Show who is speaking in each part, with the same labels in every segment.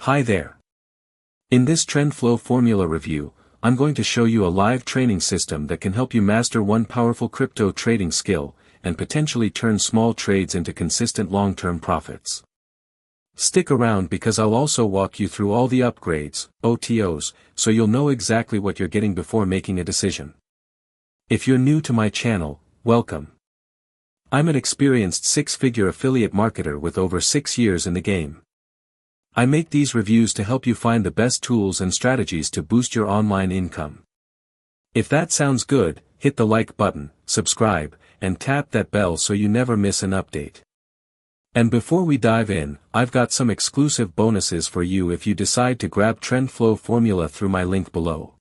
Speaker 1: Hi there. In this TrendFlow Formula review, I'm going to show you a live training system that can help you master one powerful crypto trading skill, and potentially turn small trades into consistent long-term profits. Stick around because I'll also walk you through all the upgrades, OTOs, so you'll know exactly what you're getting before making a decision. If you're new to my channel, welcome. I'm an experienced six-figure affiliate marketer with over 6 years in the game. I make these reviews to help you find the best tools and strategies to boost your online income. If that sounds good, hit the like button, subscribe, and tap that bell so you never miss an update. And before we dive in, I've got some exclusive bonuses for you if you decide to grab TrendFlow Formula through my link below.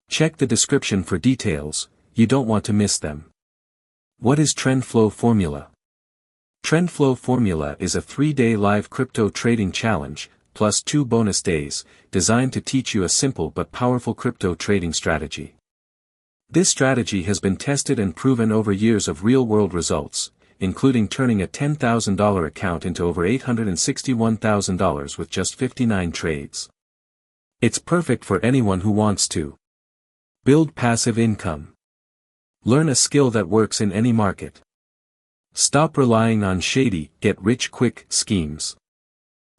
Speaker 1: Check the description for details, you don't want to miss them. What is TrendFlow Formula? TrendFlow Formula is a 3-day live crypto trading challenge, plus 2 bonus days, designed to teach you a simple but powerful crypto trading strategy. This strategy has been tested and proven over years of real-world results, including turning a $10,000 account into over $861,000 with just 59 trades. It's perfect for anyone who wants to build passive income. Learn a skill that works in any market. Stop relying on shady, get-rich-quick schemes.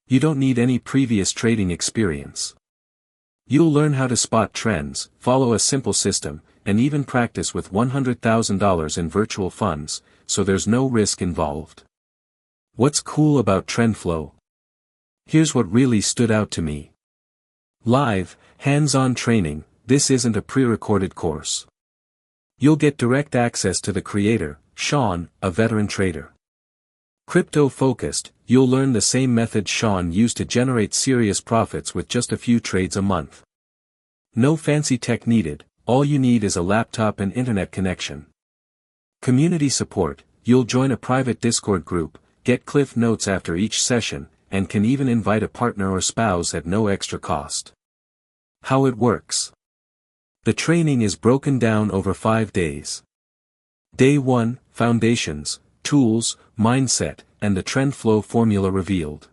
Speaker 1: You don't need any previous trading experience. You'll learn how to spot trends, follow a simple system, and even practice with $100,000 in virtual funds, so there's no risk involved. What's cool about TrendFlow? Here's what really stood out to me. Live, hands-on training. This isn't a pre-recorded course. You'll get direct access to the creator, Sean, a veteran trader. Crypto-focused, you'll learn the same methods Sean used to generate serious profits with just a few trades a month. No fancy tech needed, all you need is a laptop and internet connection. Community support, you'll join a private Discord group, get cliff notes after each session, and can even invite a partner or spouse at no extra cost. How it works. The training is broken down over 5 days. Day 1, Foundations, Tools, Mindset, and the TrendFlow Formula revealed.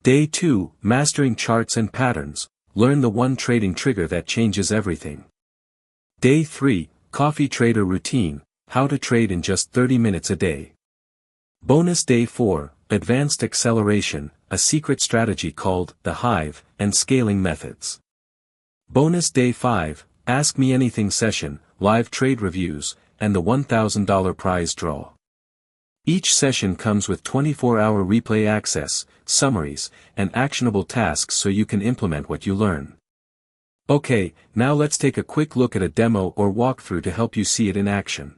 Speaker 1: Day 2, Mastering Charts and Patterns, learn the one trading trigger that changes everything. Day 3, Coffee Trader Routine, how to trade in just 30 minutes a day. Bonus Day 4, Advanced Acceleration, a secret strategy called the Hive, and Scaling Methods. Bonus Day 5, Ask Me Anything session, live trade reviews, and the $1,000 prize draw. Each session comes with 24-hour replay access, summaries, and actionable tasks so you can implement what you learn. Okay, now let's take a quick look at a demo or walkthrough to help you see it in action.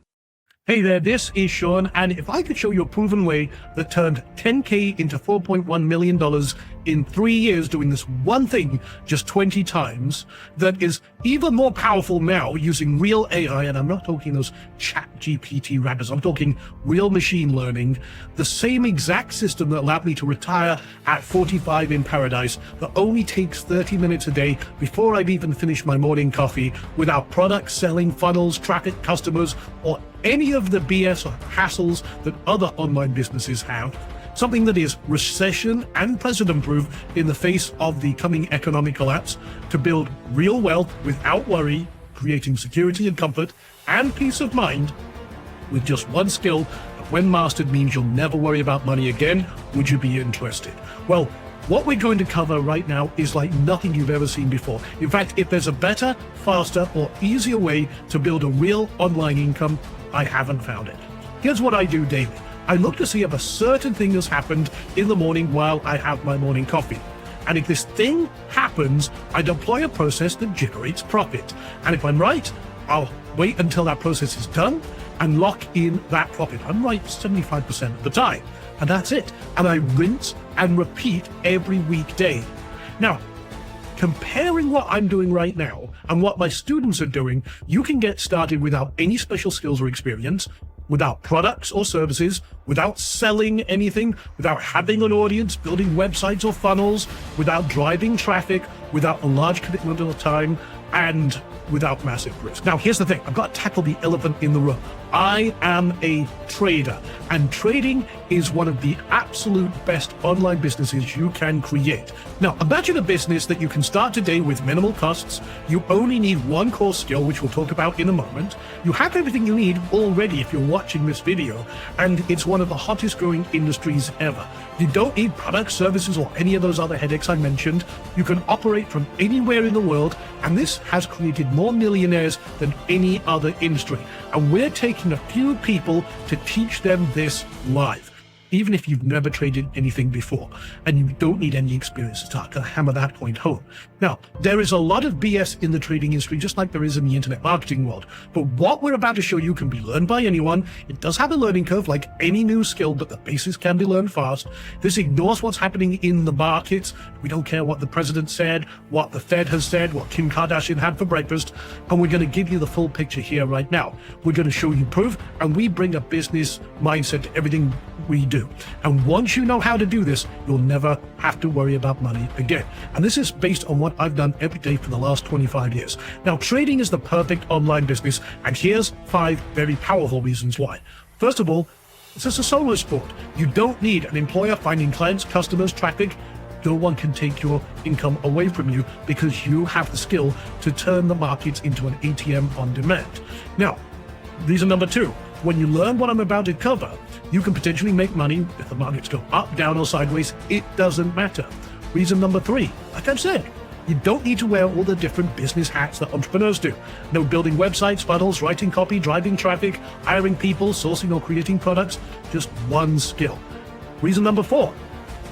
Speaker 2: Hey there, this is Sean, and if I could show you a proven way that turned $10K into $4.1 million in 3 years doing this one thing just 20 times, that is even more powerful now using real AI, and I'm not talking those chat GPT rabbits, I'm talking real machine learning, the same exact system that allowed me to retire at 45 in paradise that only takes 30 minutes a day before I've even finished my morning coffee without products, selling, funnels, traffic, customers, or any of the BS or hassles that other online businesses have. Something that is recession and president-proof in the face of the coming economic collapse, to build real wealth without worry, creating security and comfort and peace of mind with just one skill that when mastered means you'll never worry about money again. Would you be interested? Well, what we're going to cover right now is like nothing you've ever seen before. In fact, if there's a better, faster, or easier way to build a real online income, I haven't found it. Here's what I do daily. I look to see if a certain thing has happened in the morning while I have my morning coffee. And if this thing happens, I deploy a process that generates profit. And if I'm right, I'll wait until that process is done and lock in that profit. I'm right 75% of the time. And that's it. And I rinse and repeat every weekday. Now, comparing what I'm doing right now and what my students are doing, you can get started without any special skills or experience, without products or services, without selling anything, without having an audience, building websites or funnels, without driving traffic, without a large commitment of time, and without massive risk. Now, here's the thing. I've got to tackle the elephant in the room. I am a trader, and trading is one of the absolute best online businesses you can create. Now, imagine a business that you can start today with minimal costs. You only need one core skill, which we'll talk about in a moment. You have everything you need already if you're watching this video, and it's one of the hottest growing industries ever. You don't need products, services, or any of those other headaches I mentioned. You can operate from anywhere in the world, and this has created more millionaires than any other industry. And we're taking a few people to teach them this live, even if you've never traded anything before and you don't need any experience to start to hammer that point home. Now, there is a lot of BS in the trading industry, just like there is in the internet marketing world. But what we're about to show you can be learned by anyone. It does have a learning curve like any new skill, but the basics can be learned fast. This ignores what's happening in the markets. We don't care what the president said, what the Fed has said, what Kim Kardashian had for breakfast. And we're going to give you the full picture here right now. We're going to show you proof, and we bring a business mindset to everything we do. And once you know how to do this, you'll never have to worry about money again. And this is based on what I've done every day for the last 25 years. Now, trading is the perfect online business, and here's 5 very powerful reasons why. First of all, this is a solo sport. You don't need an employer finding clients, customers, traffic. No one can take your income away from you because you have the skill to turn the markets into an ATM on demand. Now, reason number 2. When you learn what I'm about to cover, you can potentially make money if the markets go up, down, or sideways. It doesn't matter. Reason number 3, like I've said, you don't need to wear all the different business hats that entrepreneurs do. No building websites, funnels, writing copy, driving traffic, hiring people, sourcing or creating products. Just one skill. Reason number 4,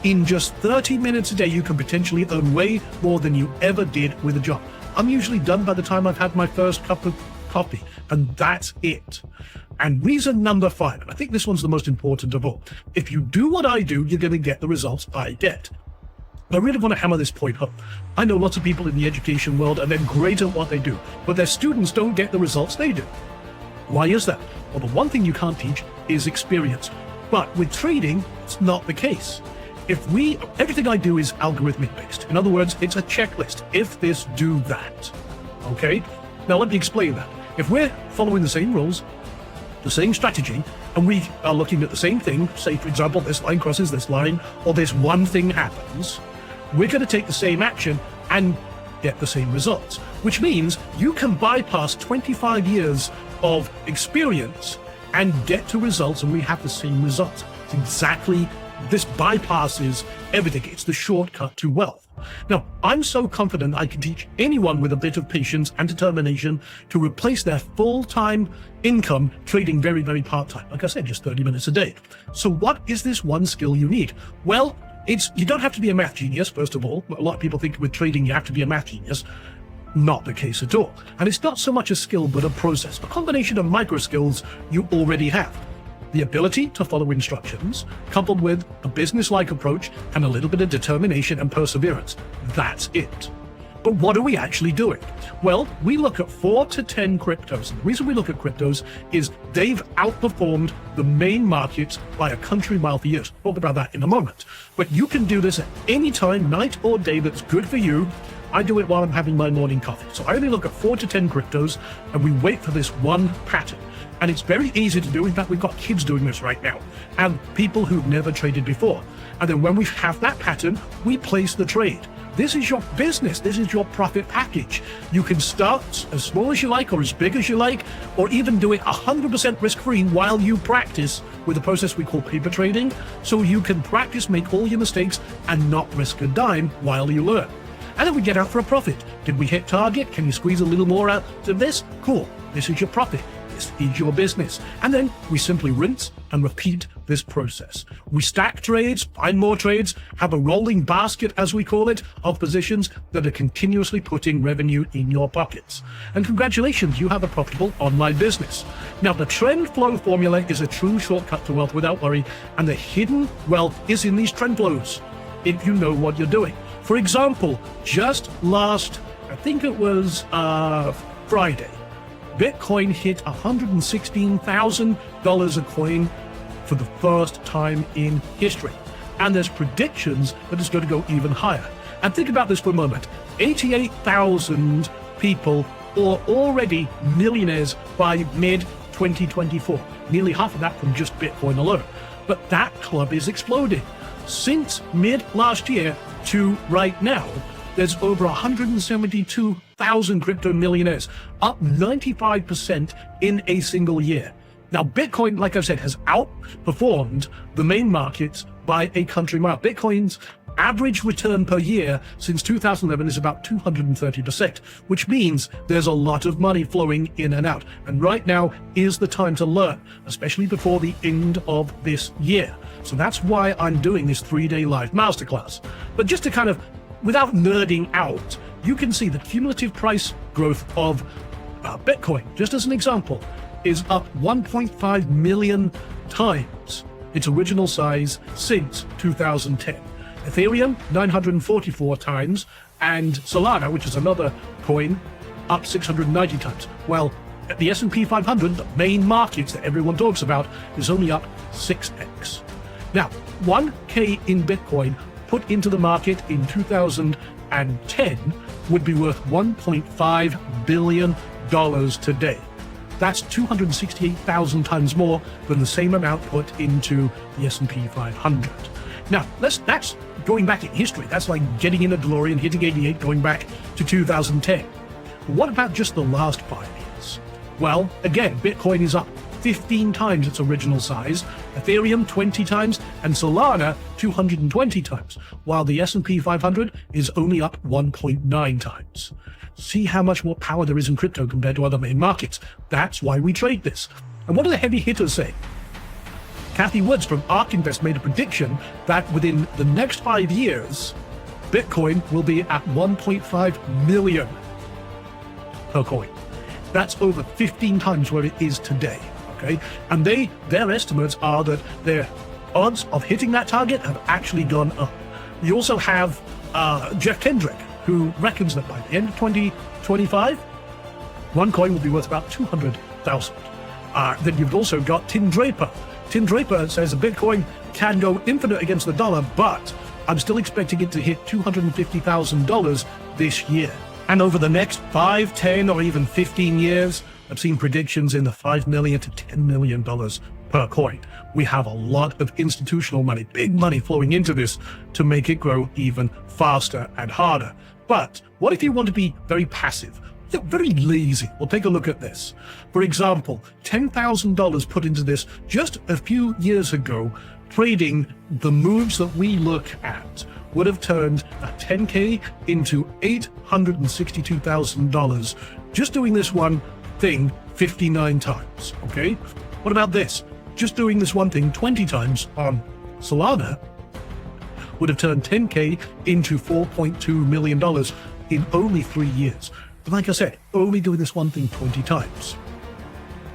Speaker 2: in just 30 minutes a day, you can potentially earn way more than you ever did with a job. I'm usually done by the time I've had my first cup of coffee, and that's it. And reason number 5, and I think this one's the most important of all. If you do what I do, you're going to get the results I get. I really want to hammer this point home. I know lots of people in the education world are then great at what they do, but their students don't get the results they do. Why is that? Well, the one thing you can't teach is experience. But with trading, it's not the case. Everything I do is algorithmic based. In other words, it's a checklist. If this, do that. Okay? Now let me explain that. If we're following the same rules, the same strategy, and we are looking at the same thing, say for example, this line crosses this line, or this one thing happens, we're going to take the same action and get the same results, which means you can bypass 25 years of experience and get to results, and we have the same results. It's exactly, this bypasses everything. It's the shortcut to wealth. Now, I'm so confident I can teach anyone with a bit of patience and determination to replace their full-time income trading very, very part-time. Like I said, just 30 minutes a day. So what is this one skill you need? Well, you don't have to be a math genius, first of all. A lot of people think with trading you have to be a math genius. Not the case at all. And it's not so much a skill, but a process, a combination of micro skills you already have. The ability to follow instructions, coupled with a business-like approach and a little bit of determination and perseverance. That's it. But what are we actually doing? Well, we look at 4 to 10 cryptos. And the reason we look at cryptos is they've outperformed the main markets by a country mile for years. We'll talk about that in a moment. But you can do this at any time, night or day, that's good for you. I do it while I'm having my morning coffee. So I only look at 4 to 10 cryptos, and we wait for this one pattern. And it's very easy to do. In fact, we've got kids doing this right now, and people who've never traded before. And then when we have that pattern, we place the trade. This is your business. This is your profit package. You can start as small as you like or as big as you like, or even do it 100% risk-free while you practice with a process we call paper trading. So you can practice, make all your mistakes, and not risk a dime while you learn. And then we get out for a profit. Did we hit target? Can you squeeze a little more out of this? Cool. This is your profit. This is your business. And then we simply rinse and repeat this process. We stack trades, find more trades, have a rolling basket, as we call it, of positions that are continuously putting revenue in your pockets. And congratulations, you have a profitable online business. Now, the TrendFlow Formula is a true shortcut to wealth without worry, and the hidden wealth is in these trend flows, if you know what you're doing. For example, just last, I think it was Friday, Bitcoin hit $116,000 a coin for the first time in history. And there's predictions that it's going to go even higher. And think about this for a moment. 88,000 people are already millionaires by mid 2024. Nearly half of that from just Bitcoin alone. But that club is exploding. Since mid last year to right now, there's over 172,000 crypto millionaires, up 95% in a single year. Now, Bitcoin, like I've said, has outperformed the main markets by a country mile. Bitcoin's average return per year since 2011 is about 230%, which means there's a lot of money flowing in and out. And right now is the time to learn, especially before the end of this year. So that's why I'm doing this 3-day live masterclass. But just to kind of, without nerding out, you can see the cumulative price growth of Bitcoin, just as an example, is up 1.5 million times its original size since 2010. Ethereum, 944 times, and Solana, which is another coin, up 690 times. Well, the S&P 500, the main markets that everyone talks about, is only up 6x. Now, 1K in Bitcoin put into the market in 2010 would be worth $1.5 billion today. That's 268,000 times more than the same amount put into the S&P 500. Now, that's going back in history. That's like getting in a DeLorean, hitting 88, going back to 2010. But what about just the last 5 years? Well, again, Bitcoin is up 15 times its original size, Ethereum 20 times, and Solana 220 times, while the S&P 500 is only up 1.9 times. See how much more power there is in crypto compared to other main markets. That's why we trade this. And what do the heavy hitters say? Kathy Woods from ARK Invest made a prediction that within the next 5 years, Bitcoin will be at 1.5 million per coin. That's over 15 times where it is today. Okay, and their estimates are that their odds of hitting that target have actually gone up. You also have Jeff Kendrick, who reckons that by the end of 2025, one coin will be worth about 200,000. Then you've also got Tim Draper. Tim Draper says a Bitcoin can go infinite against the dollar, but I'm still expecting it to hit $250,000 this year. And over the next 5, 10, or even 15 years, I've seen predictions in the $5 million to $10 million per coin. We have a lot of institutional money, big money flowing into this to make it grow even faster and harder. But what if you want to be very passive, very lazy? Well, take a look at this. For example, $10,000 put into this just a few years ago, trading the moves that we look at, would have turned a 10K into $862,000 just doing this one thing 59 times, okay? What about this? Just doing this one thing 20 times on Solana would have turned 10K into $4.2 million in only 3 years. But like I said, only doing this one thing 20 times.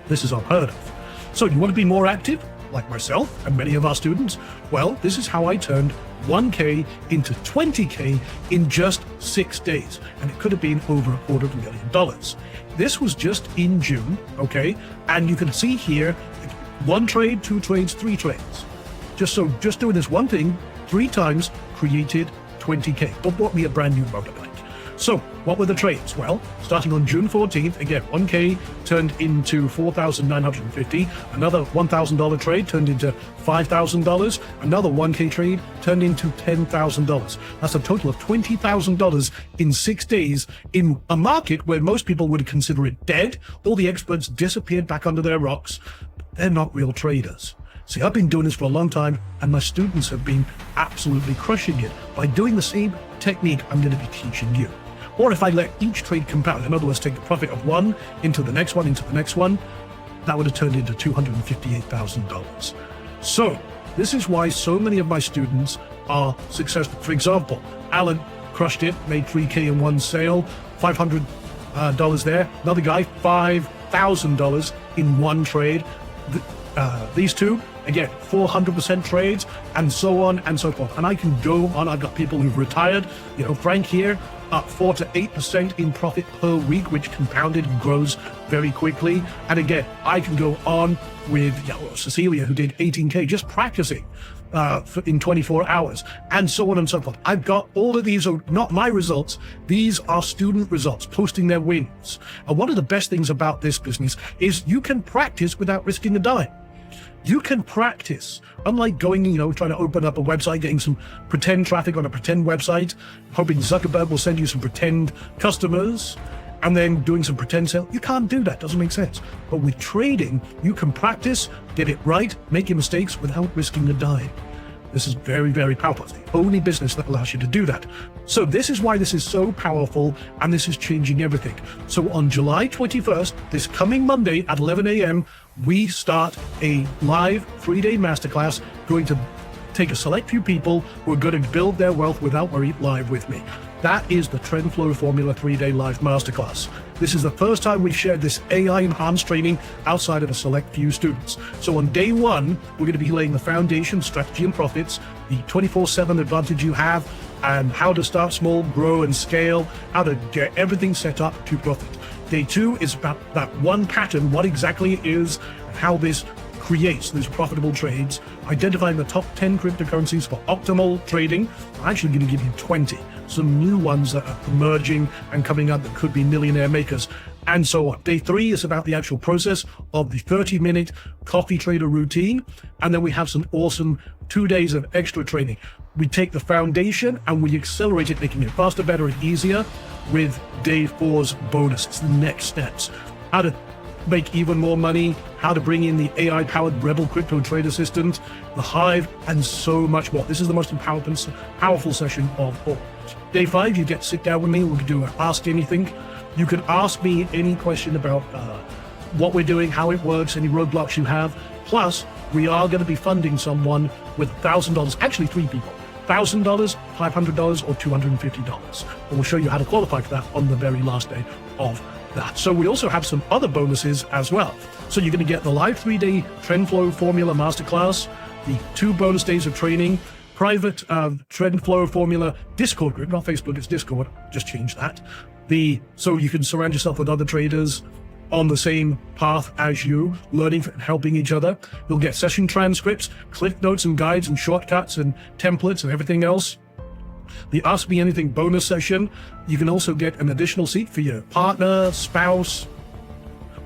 Speaker 2: This is unheard of. So you want to be more active, like myself and many of our students? Well, this is how I turned 1K into 20K in just 6 days. And it could have been over $250,000. This was just in June, okay? And you can see here, 1 trade, 2 trades, 3 trades. Just doing this one thing 3 times created 20K. But bought me a brand new motorbike. So what were the trades? Well, starting on June 14th, again, 1K turned into $4,950. Another $1,000 trade turned into $5,000. Another 1K trade turned into $10,000. That's a total of $20,000 in 6 days in a market where most people would consider it dead. All the experts disappeared back under their rocks. They're not real traders. See, I've been doing this for a long time, and my students have been absolutely crushing it by doing the same technique I'm going to be teaching you. Or if I let each trade compound, in other words, take the profit of one into the next one, into the next one, that would have turned into $258,000. So this is why so many of my students are successful. For example, Alan crushed it, made 3K in one sale, $500 there. Another guy, $5,000 in one trade. These two, again, 400% trades, and so on and so forth. And I can go on. I've got people who've retired. You know, Frank here, up 4 to 8% in profit per week, which compounded and grows very quickly. And again, I can go on with Cecilia, who did 18K just practicing. in 24 hours, and so on and so forth. I've got all of these are not my results. These are student results, posting their wins. And one of the best things about this business is you can practice without risking a dime. You can practice, unlike going, trying to open up a website, getting some pretend traffic on a pretend website, hoping Zuckerberg will send you some pretend customers, and then doing some pretend sale. You can't do that. Doesn't make sense. But with trading, you can practice, get it right, make your mistakes without risking a dime. This is very, very powerful. It's the only business that allows you to do that. So this is why this is so powerful, and this is changing everything. So on July 21st, this coming Monday at 11 a.m., we start a live 3-day masterclass going to take a select few people who are going to build their wealth without worry live with me. That is the TrendFlow Formula 3-day live masterclass. This is the first time we've shared this AI-enhanced training outside of a select few students. So on day one, we're going to be laying the foundation, strategy and profits, the 24/7 advantage you have, and how to start small, grow and scale, how to get everything set up to profit. Day two is about that one pattern, what exactly it is, and how this creates these profitable trades, identifying the top 10 cryptocurrencies for optimal trading. I'm actually going to give you 20, some new ones that are emerging and coming up that could be millionaire makers, and so on. Day three is about the actual process of the 30-minute coffee trader routine, and then we have some awesome 2 days of extra training. We take the foundation and we accelerate it, making it faster, better, and easier with day four's bonus. It's the next steps. How to make even more money, how to bring in the AI-powered Rebel crypto trade assistant, the Hive, and so much more. This is the most powerful session of all. Day five, you get to sit down with me. We can do an Ask Anything. You can ask me any question about what we're doing, how it works, any roadblocks you have. Plus, we are going to be funding someone with $1,000, actually 3 people. $1,000, $500, or $250. And we'll show you how to qualify for that on the very last day of that. So we also have some other bonuses as well. So you're going to get the live 3-day TrendFlow Formula Masterclass, the 2 bonus days of training, private TrendFlow Formula Discord group, not Facebook, it's Discord, just change that. So you can surround yourself with other traders on the same path as you, learning and helping each other. You'll get session transcripts, cliff notes and guides and shortcuts and templates and everything else. The Ask Me Anything bonus session, you can also get an additional seat for your partner, spouse.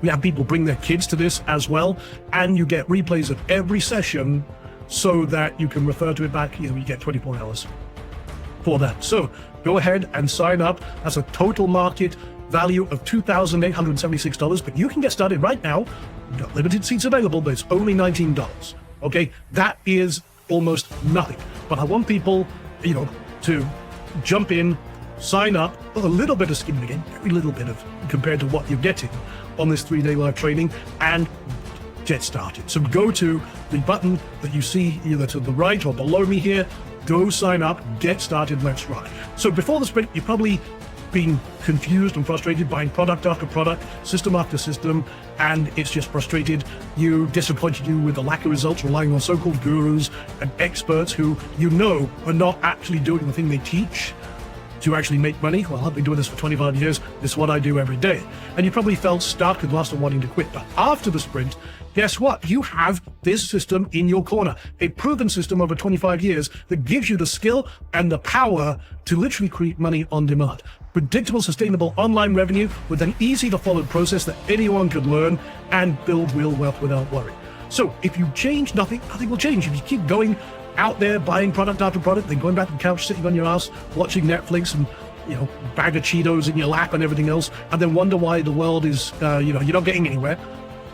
Speaker 2: We have people bring their kids to this as well, and you get replays of every session so that you can refer to it back. You get 24 hours for that. So go ahead and sign up. That's a total market value of $2,876, but you can get started right now. We've got limited seats available, but it's only $19. Okay, that is almost nothing. But I want people, to jump in, sign up, with a little bit of skin in the game, very little bit of compared to what you're getting on this 3-day live training, and get started. So go to the button that you see either to the right or below me here, go sign up, get started, let's rock. So before the sprint, you've probably been confused and frustrated buying product after product, system after system, and it's just frustrated you, disappointed you with the lack of results, relying on so-called gurus and experts who are not actually doing the thing they teach to actually make money. Well, I've been doing this for 25 years. This is what I do every day. And you probably felt stuck and lost and wanting to quit. But after the sprint, guess what? You have this system in your corner, a proven system over 25 years that gives you the skill and the power to literally create money on demand. Predictable, sustainable online revenue with an easy to follow process that anyone could learn and build real wealth without worry. So if you change nothing will change. If you keep going out there buying product after product, then going back to the couch, sitting on your ass, watching Netflix and bag of Cheetos in your lap and everything else, and then wonder why the world is you're not getting anywhere.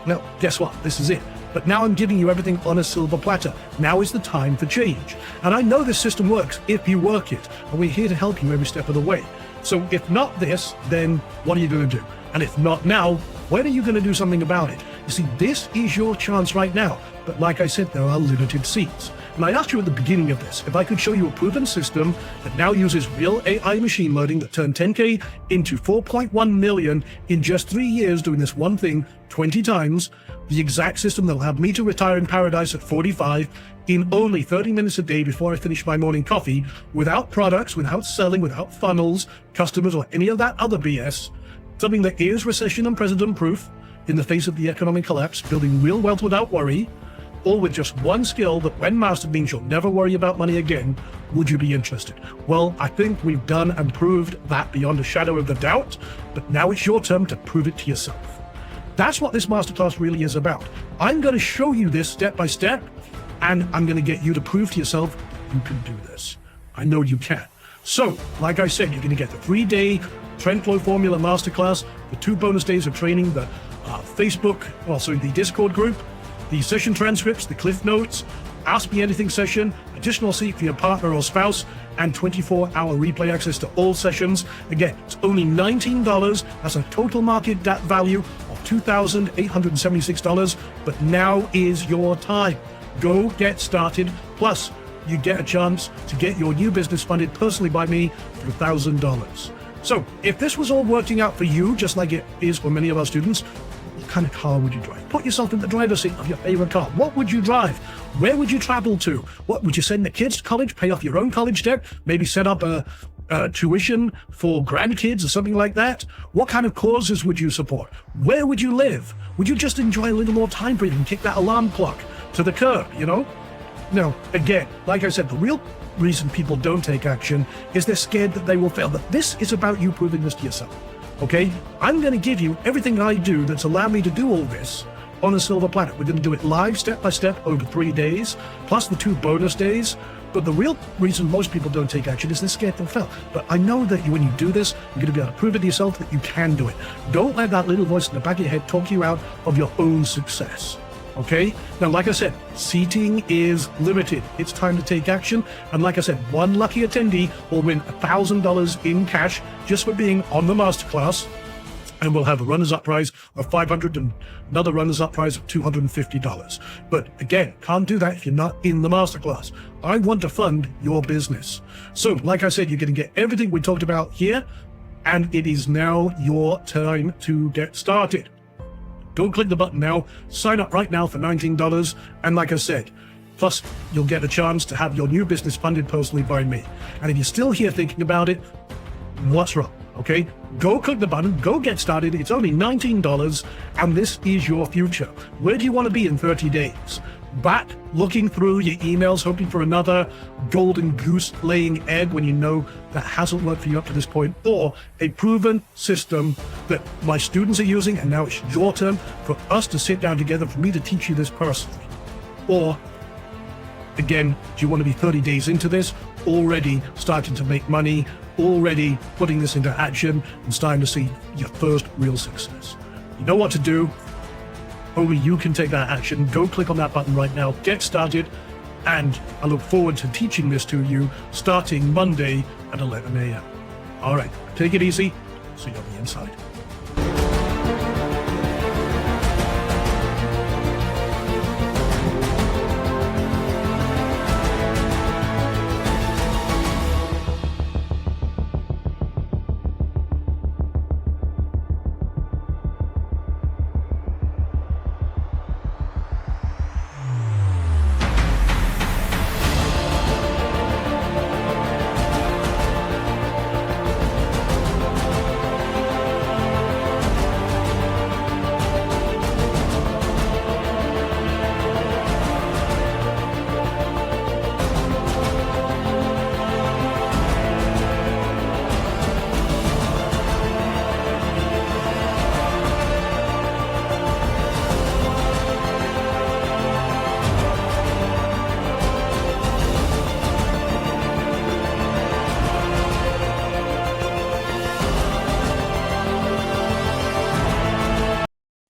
Speaker 2: Well, guess what? This is it. But now I'm giving you everything on a silver platter. Now is the time for change. And I know this system works if you work it, and we're here to help you every step of the way. So if not this, then what are you going to do? And if not now, when are you going to do something about it? You see, this is your chance right now. But like I said, there are limited seats. And I asked you at the beginning of this if I could show you a proven system that now uses real AI machine learning that turned 10K into 4.1 million in just 3 years doing this one thing 20 times, the exact system that will have me to retire in paradise at 45 in only 30 minutes a day before I finish my morning coffee, without products, without selling, without funnels, customers, or any of that other BS. Something that is recession and president proof in the face of the economic collapse, building real wealth without worry. all with just one skill that when mastered means you'll never worry about money again, would you be interested? Well, I think we've done and proved that beyond a shadow of a doubt, but now it's your turn to prove it to yourself. That's what this masterclass really is about. I'm going to show you this step by step, and I'm going to get you to prove to yourself you can do this. I know you can. So, like I said, you're going to get the 3-day TrendFlow Formula Masterclass, the 2 bonus days of training, the the Discord group, the session transcripts, the cliff notes, Ask Me Anything session, additional seat for your partner or spouse, and 24-hour replay access to all sessions. Again, it's only $19. That's a total market value of $2,876, but now is your time. Go get started. Plus, you get a chance to get your new business funded personally by me for $1,000. So, if this was all working out for you, just like it is for many of our students, what kind of car would you drive? Put yourself in the driver's seat of your favorite car. What would you drive? Where would you travel to? What would you send the kids to college? Pay off your own college debt? Maybe set up a tuition for grandkids or something like that? What kind of causes would you support? Where would you live? Would you just enjoy a little more time breathing and kick that alarm clock to the curb, No, again, like I said, the real reason people don't take action is they're scared that they will fail. But this is about you proving this to yourself. Okay? I'm going to give you everything I do that's allowed me to do all this on a silver platter. We're going to do it live, step by step, over 3 days, plus the 2 bonus days. But the real reason most people don't take action is they're scared they'll fail. But I know that when you do this, you're going to be able to prove it to yourself that you can do it. Don't let that little voice in the back of your head talk you out of your own success. Okay? Now, like I said, seating is limited. It's time to take action. And like I said, one lucky attendee will win $1,000 in cash just for being on the masterclass. And we'll have a runners-up prize of $500 and another runners-up prize of $250. But again, can't do that if you're not in the masterclass. I want to fund your business. So, like I said, you're going to get everything we talked about here. And it is now your time to get started. Don't click the button now. Sign up right now for $19. And like I said, plus you'll get a chance to have your new business funded personally by me. And if you're still here thinking about it, what's wrong? Okay? Go click the button. Go get started. It's only $19. And this is your future. Where do you want to be in 30 days? Back looking through your emails, hoping for another golden goose laying egg when you know that hasn't worked for you up to this point, or a proven system that my students are using, and now it's your turn for us to sit down together, for me to teach you this personally. Or, again, do you want to be 30 days into this, already starting to make money, already putting this into action, and starting to see your first real success? You know what to do. Only you can take that action. Go click on that button right now. Get started. And I look forward to teaching this to you starting Monday at 11 a.m. All right, take it easy. See you on the inside.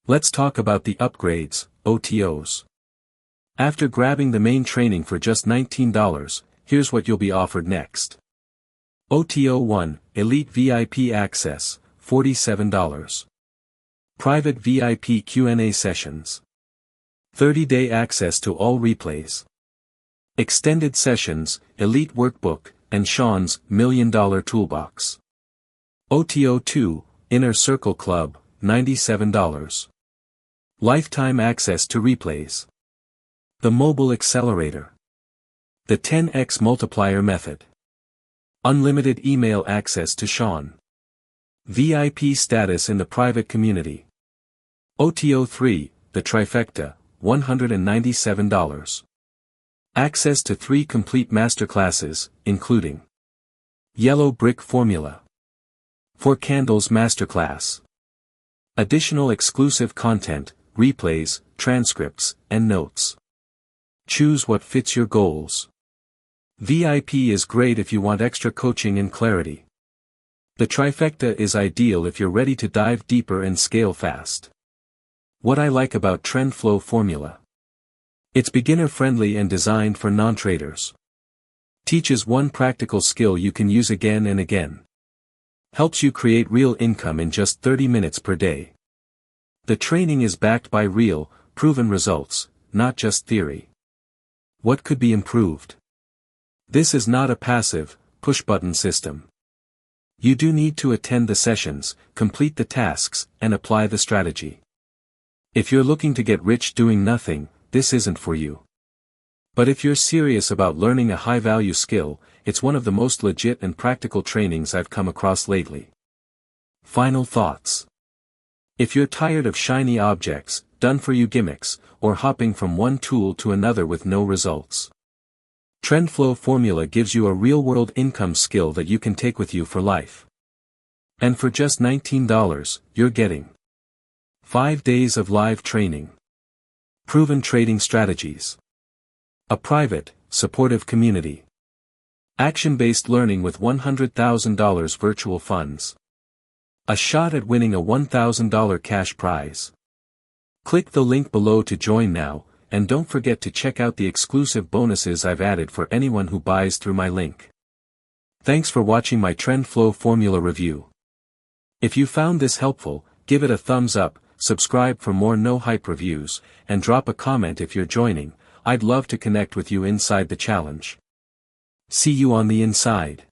Speaker 1: Let's talk about the upgrades, OTOs. After grabbing the main training for just $19, here's what you'll be offered next. OTO 1, Elite VIP Access, $47. Private VIP Q&A Sessions. 30-day access to all replays. Extended Sessions, Elite Workbook, and Sean's $1 Million Toolbox. OTO 2, Inner Circle Club, $97. Lifetime access to replays. The Mobile Accelerator. The 10x Multiplier Method. Unlimited email access to Sean. VIP status in the private community. OTO 3, The Trifecta, $197. Access to 3 complete masterclasses, including Yellow Brick Formula, 4 Candles Masterclass. Additional exclusive content, replays, transcripts, and notes. Choose what fits your goals. VIP is great if you want extra coaching and clarity. The trifecta is ideal if you're ready to dive deeper and scale fast. What I like about TrendFlow Formula. It's beginner-friendly and designed for non-traders. Teaches one practical skill you can use again and again. Helps you create real income in just 30 minutes per day. The training is backed by real, proven results, not just theory. What could be improved? This is not a passive, push-button system. You do need to attend the sessions, complete the tasks, and apply the strategy. If you're looking to get rich doing nothing, this isn't for you. But if you're serious about learning a high-value skill, it's one of the most legit and practical trainings I've come across lately. Final thoughts. If you're tired of shiny objects, done-for-you gimmicks, or hopping from one tool to another with no results, TrendFlow Formula gives you a real-world income skill that you can take with you for life. And for just $19, you're getting 5 days of live training, proven trading strategies, a private, supportive community, action-based learning with $100,000 virtual funds, a shot at winning a $1,000 cash prize. Click the link below to join now, and don't forget to check out the exclusive bonuses I've added for anyone who buys through my link. Thanks for watching my TrendFlow Formula review. If you found this helpful, give it a thumbs up, subscribe for more no-hype reviews, and drop a comment if you're joining. I'd love to connect with you inside the challenge. See you on the inside.